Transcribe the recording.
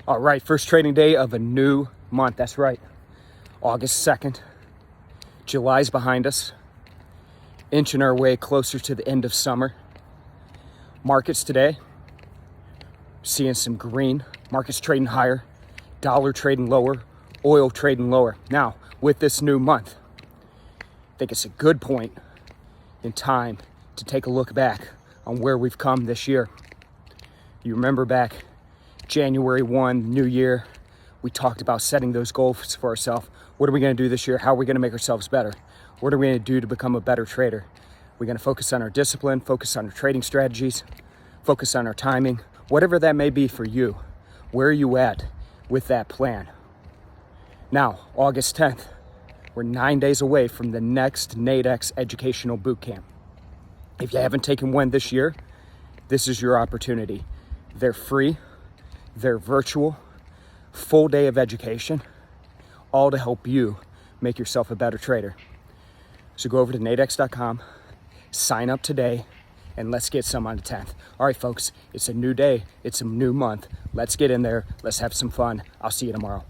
All right, first trading day of a new month. That's right, August 2nd. July's behind us, inching our way closer to the end of summer. Markets today, seeing some green. Markets trading higher, dollar trading lower, oil trading lower. Now, with this new month, I think it's a good point in time to take a look back on where we've come this year. You remember back January 1, New Year, we talked about setting those goals for ourselves. What are we going to do this year? How are we going to make ourselves better? What are we going to do to become a better trader? We're going to focus on our discipline, focus on our trading strategies, focus on our timing, whatever that may be for you. Where are you at with that plan? Now, August 10th, we're 9 days away from the next Nadex educational boot camp. If you haven't taken one this year, this is your opportunity. They're free, they're virtual, full day of education, all to help you make yourself a better trader. So go over to nadex.com, sign up today, and let's get some on the 10th. All right, folks, it's a new day, it's a new month. Let's get in there, let's have some fun. I'll see you tomorrow.